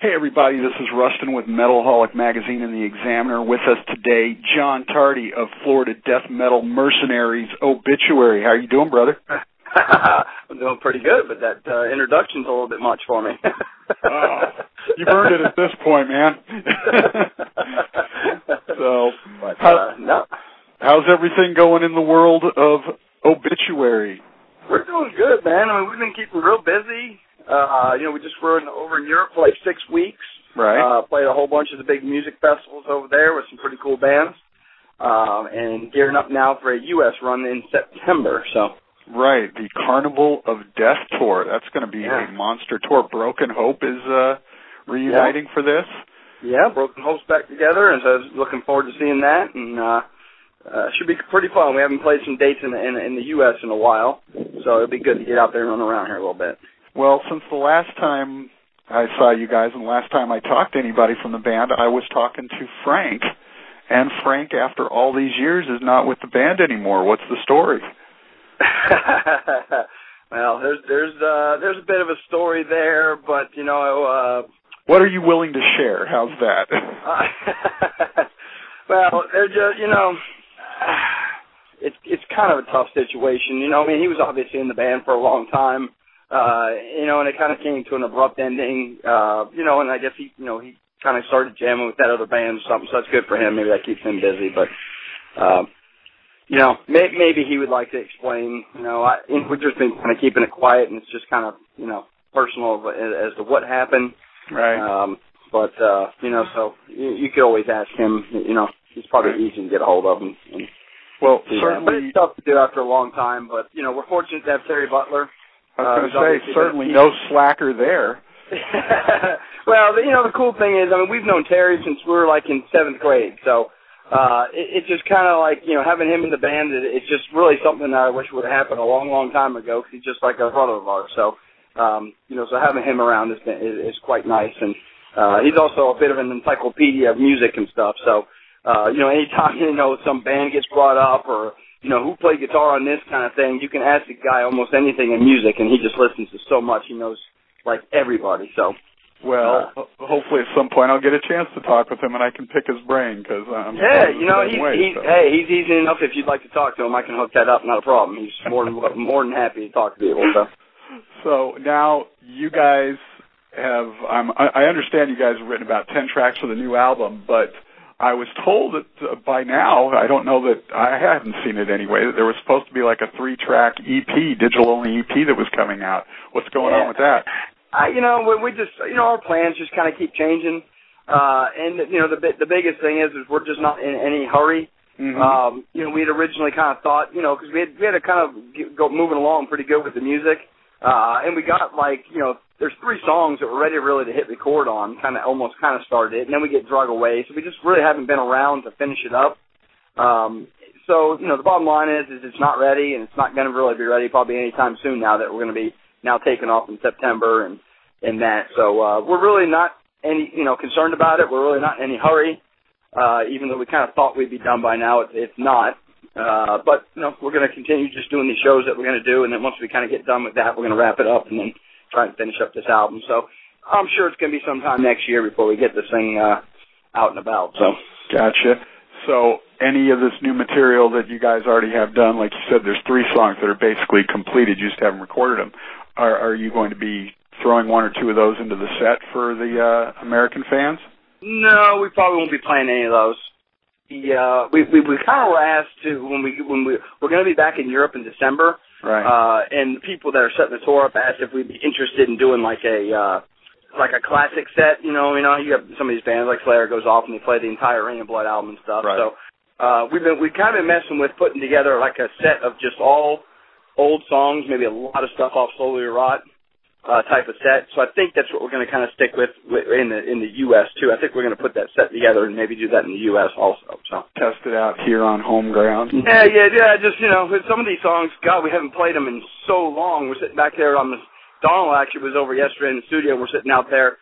Hey everybody, this is Rustin with Metalholic Magazine and the Examiner. With us today, John Tardy of Florida Death Metal Mercenaries Obituary. How are you doing, brother? I'm doing pretty good, but that introduction's a little bit much for me. Oh, you've earned it at this point, man. So, how's everything going in the world of Obituary? We're doing good, man. I mean, we've been keeping real busy. We just were over in Europe for like 6 weeks. Right. Played a whole bunch of the big music festivals over there with some pretty cool bands. And gearing up now for a U.S. run in September, so. Right, the Carnival of Death tour. That's going to be a monster tour. Broken Hope is reuniting for this. Yeah, Broken Hope's back together, and so I was looking forward to seeing that. And should be pretty fun. We haven't played some dates in the U.S. in a while, so it'll be good to get out there and run around here a little bit. Well, since the last time I saw you guys and the last time I talked to anybody from the band, I was talking to Frank. And Frank, after all these years, is not with the band anymore. What's the story? Well, there's a bit of a story there, but, what are you willing to share? How's that? Well, they're just, it's kind of a tough situation. I mean, he was obviously in the band for a long time. And it kind of came to an abrupt ending, and I guess he kind of started jamming with that other band or something, so that's good for him. Maybe that keeps him busy, but, maybe he would like to explain, we've just been kind of keeping it quiet, and it's just kind of, personal as to what happened. Right. So you could always ask him, he's probably easy to get a hold of him. Well, certainly. But it's tough to do after a long time, but, we're fortunate to have Terry Butler. I was going to say, certainly no slacker there. Well, the cool thing is, we've known Terry since we were, in 7th grade, so it's just kind of like, having him in the band, it's just really something that I wish would have happened a long, long time ago, because he's just like a brother of ours, so, so having him around is quite nice, and he's also a bit of an encyclopedia of music and stuff, so, anytime, some band gets brought up, or who played guitar on this kind of thing, you can ask the guy almost anything in music, and he just listens to so much. He knows, everybody, so. Well, hopefully at some point I'll get a chance to talk with him, and I can pick his brain, because he's easy enough. If you'd like to talk to him, I can hook that up, not a problem. He's more than happy to talk to people, so. So now you guys have, I understand you guys have written about 10 tracks for the new album, but I was told that by now, I don't know that, I haven't seen it anyway, that there was supposed to be like a 3-track EP, digital-only EP that was coming out. What's going on with that? We just, our plans just kind of keep changing. And, the biggest thing is we're just not in any hurry. Mm-hmm. We had originally kind of thought, because we had to kind of go moving along pretty good with the music. And we got there's 3 songs that we're ready really to hit record on, almost started it, and then we get drug away, so we just really haven't been around to finish it up. So, the bottom line is it's not ready, and it's not going to really be ready probably anytime soon now that we're going to be now taking off in September and that. So, we're really not any, concerned about it. We're really not in any hurry, even though we kind of thought we'd be done by now. It's not. But, we're going to continue just doing these shows that we're going to do, and then once we kind of get done with that, we're going to wrap it up and then try and finish up this album. So I'm sure it's going to be sometime next year before we get this thing out and about. So. Gotcha. So any of this new material that you guys already have done, like you said, there's 3 songs that are basically completed. You just haven't recorded them. Are you going to be throwing 1 or 2 of those into the set for the American fans? No, we probably won't be playing any of those. We kind of were asked to when we're going to be back in Europe in December, right? And the people that are setting the tour up asked if we'd be interested in doing like a classic set. You have some of these bands like Slayer goes off and they play the entire Rain and Blood album and stuff. Right. So we've kind of been messing with putting together like a set of just all old songs, maybe a lot of stuff off Slowly Rot. Type of set, so I think that's what we're going to kind of stick with in the U.S. too. I think we're going to put that set together and maybe do that in the U.S. also. So test it out here on home ground. Yeah. Just with some of these songs, God, we haven't played them in so long. We're sitting back there on the. Donald actually was over yesterday in the studio. We're sitting out there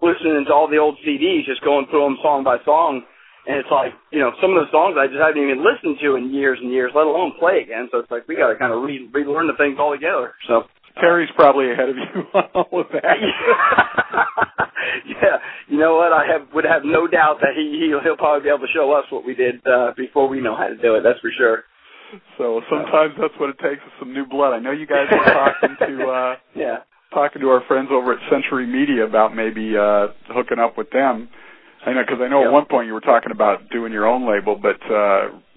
listening to all the old CDs, just going through them song by song. And it's like, some of those songs I just haven't even listened to in years and years, let alone play again. So it's like we got to kind of relearn the things all together. So. Terry's probably ahead of you on all of that. Yeah, you know what? Would have no doubt that he'll probably be able to show us what we did before we know how to do it. That's for sure. So sometimes that's what it takes is some new blood. I know you guys were talking to talking to our friends over at Century Media about maybe hooking up with them. I know, because I know at one point you were talking about doing your own label, but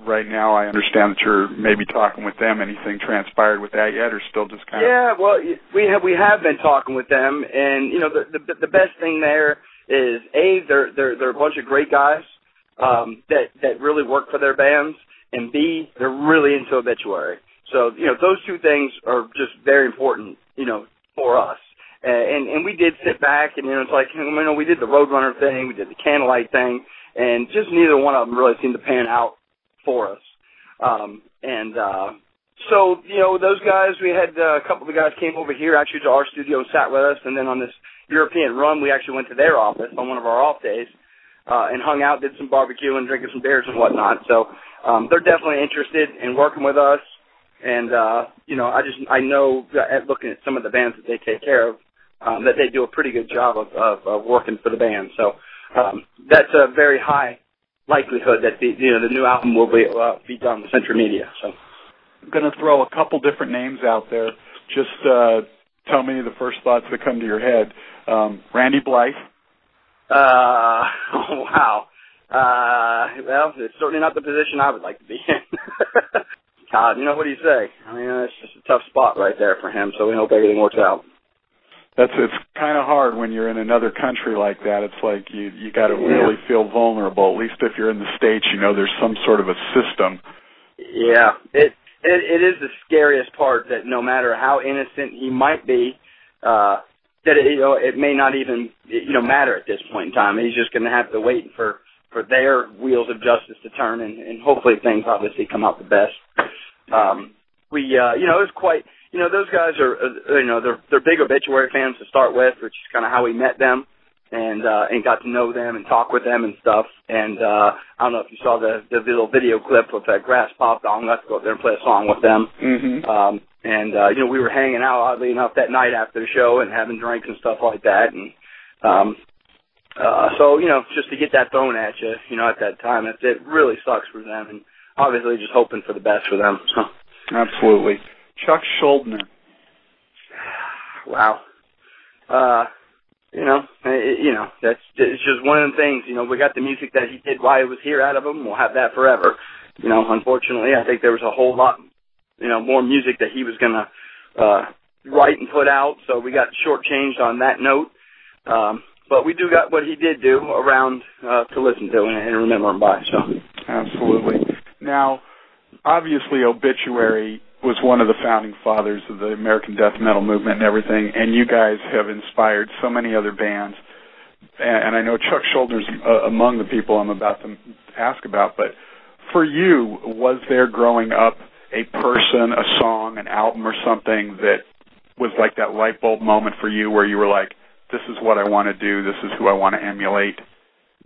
right now I understand that you're maybe talking with them. Anything transpired with that yet, or still just kind of? Yeah, well, we have been talking with them, and you know the best thing there is they're a bunch of great guys that really work for their bands, and B, they're really into Obituary. So you know those two things are just very important, you know, for us. And we did sit back, and you know, it's like, you know, we did the Roadrunner thing, we did the Candlelight thing, and just neither one of them really seemed to pan out for us. So, you know, those guys, we had a couple of the guys came over here actually to our studio and sat with us, and then on this European run, we actually went to their office on one of our off days and hung out, did some barbecue and drinking some beers and whatnot. So they're definitely interested in working with us, and, you know, I know at looking at some of the bands that they take care of, that they do a pretty good job of working for the band. So that's a very high likelihood that the new album will be done with Century Media. So I'm going to throw a couple different names out there. Just tell me the first thoughts that come to your head. Randy Blythe. Oh, wow. Well, it's certainly not the position I would like to be in. God, you know, what do you say? I mean, it's just a tough spot right there for him, so we hope everything works out. It's kind of hard when you're in another country like that. It's like you got to really feel vulnerable. At least if you're in the States, you know there's some sort of a system. Yeah, it is the scariest part, that no matter how innocent he might be, that it may not even matter at this point in time. He's just going to have to wait for their wheels of justice to turn, and hopefully things obviously come out the best. It was quite. You know, those guys are, they're big Obituary fans to start with, which is kind of how we met them and got to know them and talk with them and stuff. And I don't know if you saw the little video clip with that Grass Pop Dong. Let's go up there and play a song with them. Mm-hmm. We were hanging out, oddly enough, that night after the show and having drinks and stuff like that. And so, just to get that thrown at you, at that time, it really sucks for them. And obviously just hoping for the best for them. So. Absolutely. Chuck Schuldiner. Wow. That's it's just one of the things. We got the music that he did while he was here out of him. We'll have that forever. Unfortunately, I think there was a whole lot, more music that he was going to write and put out. So we got shortchanged on that note. But we do got what he did do around to listen to and remember him by. So absolutely. Now, obviously, Obituary was one of the founding fathers of the American death metal movement and everything, and you guys have inspired so many other bands. And I know Chuck Schuldiner's among the people I'm about to ask about, but for you, was there growing up a person, a song, an album or something that was like that light bulb moment for you where you were like, this is what I want to do, this is who I want to emulate?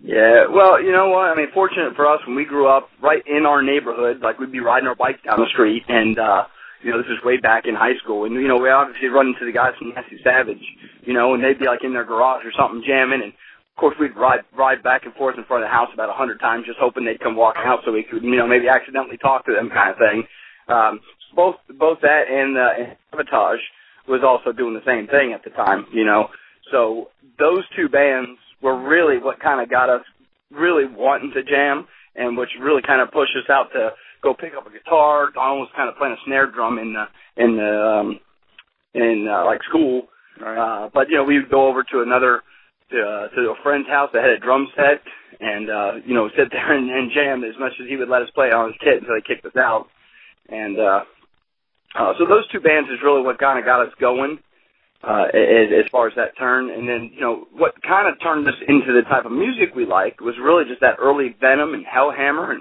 Yeah, well, you know what? I mean, fortunate for us, when we grew up right in our neighborhood, like we'd be riding our bikes down the street, and, this is way back in high school, and, we obviously run into the guys from Nasty Savage, and they'd be like in their garage or something jamming, and of course we'd ride back and forth in front of the house about 100 times just hoping they'd come walking out so we could, maybe accidentally talk to them kind of thing. Both that and Sabotage was also doing the same thing at the time, So those two bands were really what kind of got us really wanting to jam, and which really kind of pushed us out to go pick up a guitar. Don was kind of playing a snare drum in school, right. But we would go over to to a friend's house that had a drum set, and sit there and jam as much as he would let us play on his kit until he kicked us out. And so those two bands is really what kind of got us going. As far as that turn, and then, what kind of turned us into the type of music we liked was really just that early Venom and Hellhammer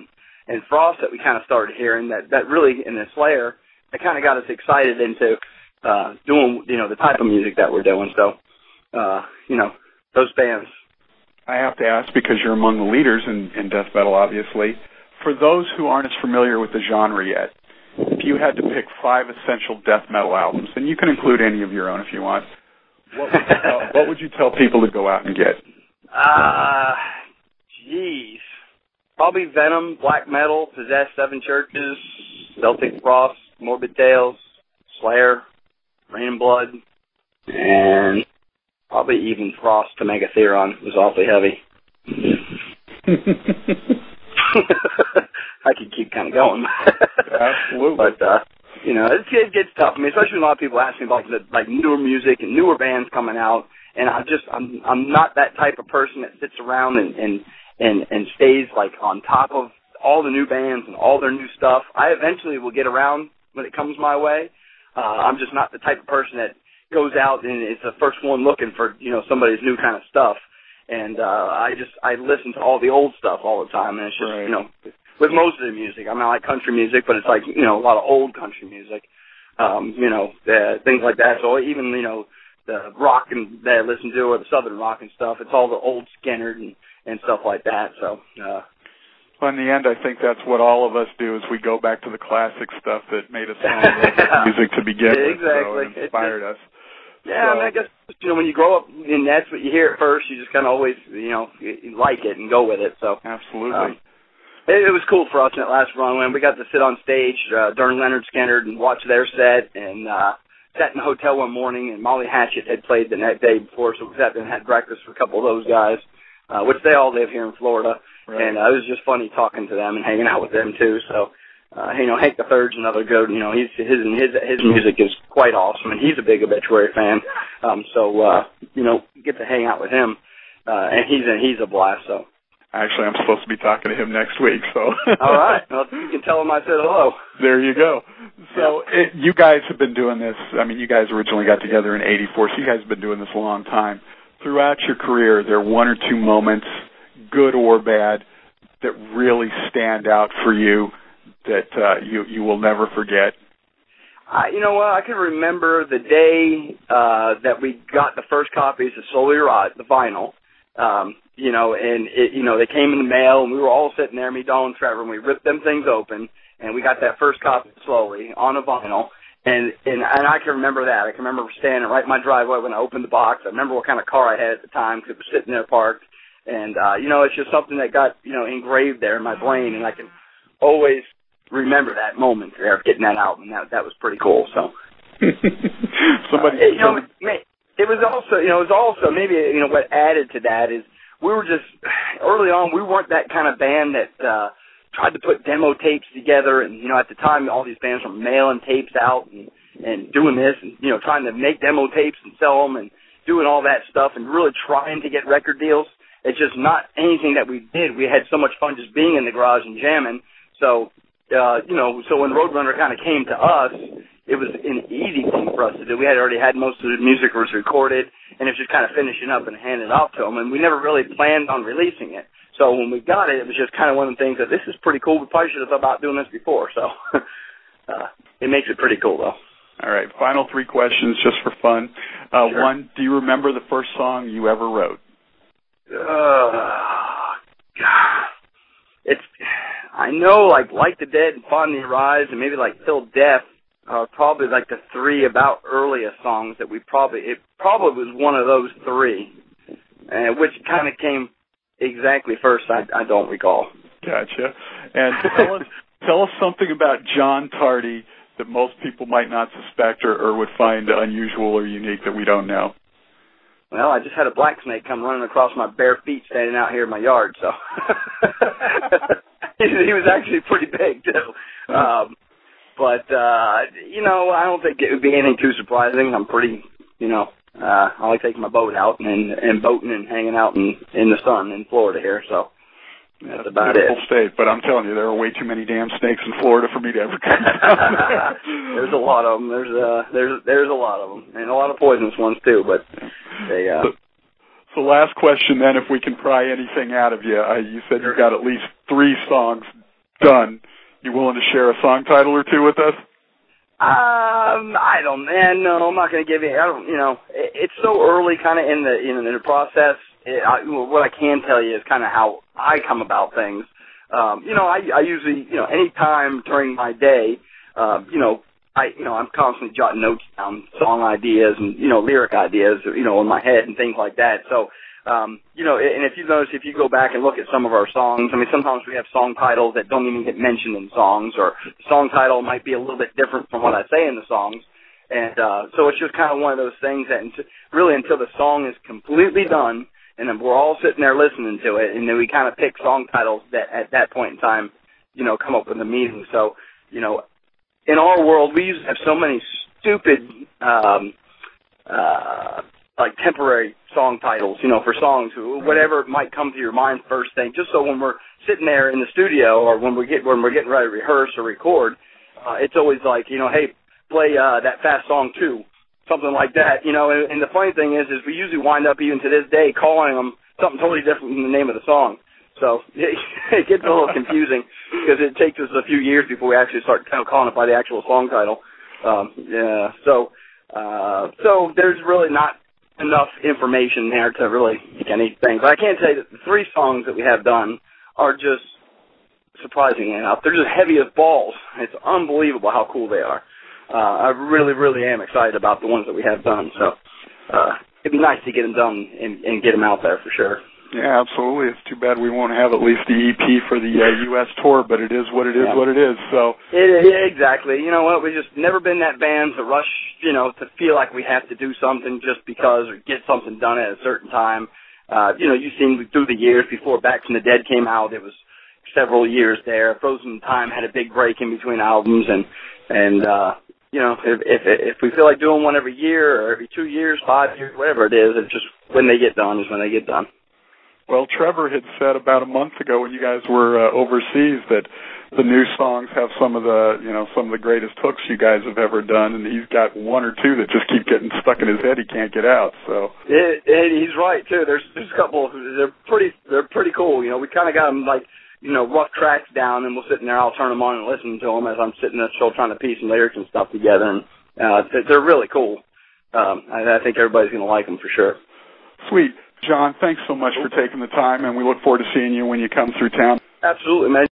and Frost that we kind of started hearing, that really, in the Slayer, that kind of got us excited into doing, the type of music that we're doing. So, those bands. I have to ask, because you're among the leaders in death metal, obviously, for those who aren't as familiar with the genre yet, if you had to pick 5 essential death metal albums, and you can include any of your own if you want, what would you tell people to go out and get? Jeez. Probably Venom, Black Metal, Possessed, Seven Churches, Celtic Frost, Morbid Tales, Slayer, Rain and Blood, and probably even Frost to Megatheron was awfully heavy. I could keep kind of going. Absolutely. But, it gets tough. I mean, especially when a lot of people ask me about like newer music and newer bands coming out, and I'm not that type of person that sits around and stays like on top of all the new bands and all their new stuff. I eventually will get around when it comes my way. I'm just not the type of person that goes out and is the first one looking for, somebody's new kind of stuff. And I listen to all the old stuff all the time, and it's just, right. With most of the music. I mean, I like country music, but it's like, a lot of old country music, things like that. So even, the rock that I listen to or the southern rock and stuff, it's all the old Skinner and stuff like that. So, well, in the end, I think that's what all of us do is we go back to the classic stuff that made us love music to begin with. Exactly. So it inspired us. Yeah, I mean, I guess, when you grow up and that's what you hear at first, you just kind of always, you like it and go with it. So absolutely. It was cool for us in that last run when we got to sit on stage during Leonard Skinner and watch their set, and sat in the hotel one morning, and Molly Hatchet had played the next day before, so we sat there and had breakfast with a couple of those guys, which they all live here in Florida. Right. And it was just funny talking to them and hanging out with them too. So, Hank the Third's another goat. His music is quite awesome, and he's a big Obituary fan. Get to hang out with him, and he's a blast. So. Actually, I'm supposed to be talking to him next week, so. All right. Well, you can tell him I said hello. There you go. So you guys have been doing this. I mean, you guys originally got together in '84, so you guys have been doing this a long time. Throughout your career, there are 1 or 2 moments, good or bad, that really stand out for you that you will never forget. You know what? I can remember the day that we got the first copies of Slowly Rot, the vinyl. They came in the mail, and we were all sitting there, me, Don, and Trevor, and we ripped them things open, and we got that first copy Slowly on a vinyl, and I can remember that. I can remember standing right in my driveway when I opened the box. I remember what kind of car I had at the time because it was sitting there parked, and, it's just something that got, engraved there in my brain, and I can always remember that moment there, getting that out, and that was pretty cool, so. It was also maybe, what added to that is we were just, early on, we weren't that kind of band that tried to put demo tapes together. And, at the time, all these bands were mailing tapes out and doing this and, trying to make demo tapes and sell them and doing all that stuff and really trying to get record deals. It's just not anything that we did. We had so much fun just being in the garage and jamming. So, so when Roadrunner kind of came to us, it was an easy thing for us to do. We had already had most of the music was recorded, and it was just kind of finishing up and handing it off to them, and we never really planned on releasing it. So when we got it, it was just kind of one of the things that this is pretty cool. We probably should have thought about doing this before, so it makes it pretty cool, though. All right, final 3 questions just for fun. Sure. 1, do you remember the first song you ever wrote? I know, like the Dead and Fond the Rise, and maybe like Till Death. Probably like the 3 about earliest songs that it probably was one of those 3, which kind of came exactly first. I don't recall. Gotcha. And tell us something about John Tardy that most people might not suspect or would find unusual or unique that we don't know. Well, I just had a black snake come running across my bare feet standing out here in my yard, so he was actually pretty big too. But, I don't think it would be anything too surprising. I'm pretty, I like taking my boat out and boating and hanging out in the sun in Florida here, so that's about it. State, but I'm telling you, there are way too many damn snakes in Florida for me to ever come down there. There's a lot of them. There's a lot of them, and a lot of poisonous ones too, but they... So last question then, if we can pry anything out of you. You said you've got at least 3 songs done. You willing to share a song title or 2 with us? I don't, man. No, I'm not going to give you. It's so early, kind of in the process. What I can tell you is kind of how I come about things. I usually, any time during my day, I'm constantly jotting notes down, song ideas and, lyric ideas, in my head and things like that. So, and if you notice, if you go back and look at some of our songs, I mean, sometimes we have song titles that don't even get mentioned in songs, or the song title might be a little bit different from what I say in the songs. And so it's just kind of one of those things that really until the song is completely done, and then we're all sitting there listening to it, and then we kind of pick song titles that at that point in time, come up with a meaning. So, in our world, we used to have so many stupid, like temporary song titles, for songs, whatever might come to your mind first thing, just so when we're sitting there in the studio or when we're getting ready to rehearse or record, it's always like, hey, play that Fast Song 2, something like that, and the funny thing is we usually wind up even to this day calling them something totally different from the name of the song. So it gets a little confusing because it takes us a few years before we actually start kind of calling it by the actual song title. So there's really not enough information there to really make anything. But I can tell you that the 3 songs that we have done are just surprising enough. They're just heavy as balls. It's unbelievable how cool they are. I really, really am excited about the ones that we have done. So it'd be nice to get them done and get them out there for sure. Yeah, absolutely. It's too bad we won't have at least the EP for the U.S. tour, but it is what it is. What it is. So exactly. You know what? We've just never been that band to rush, to feel like we have to do something just because or get something done at a certain time. You've seen through the years before Back from the Dead came out, it was several years there. Frozen Time had a big break in between albums, and if we feel like doing one every year or every 2 years, 5 years, whatever it is, it's just when they get done is when they get done. Well, Trevor had said about a month ago when you guys were overseas that the new songs have some of the greatest hooks you guys have ever done, and he's got 1 or 2 that just keep getting stuck in his head. He can't get out. So he's right too. There's a couple. They're pretty cool. We kind of got them like rough tracks down, and we'll sit in there. I'll turn them on and listen to them as I'm sitting there still trying to piece some lyrics and stuff together, and they're really cool. I think everybody's going to like them for sure. Sweet. John, thanks so much for taking the time, and we look forward to seeing you when you come through town. Absolutely, man.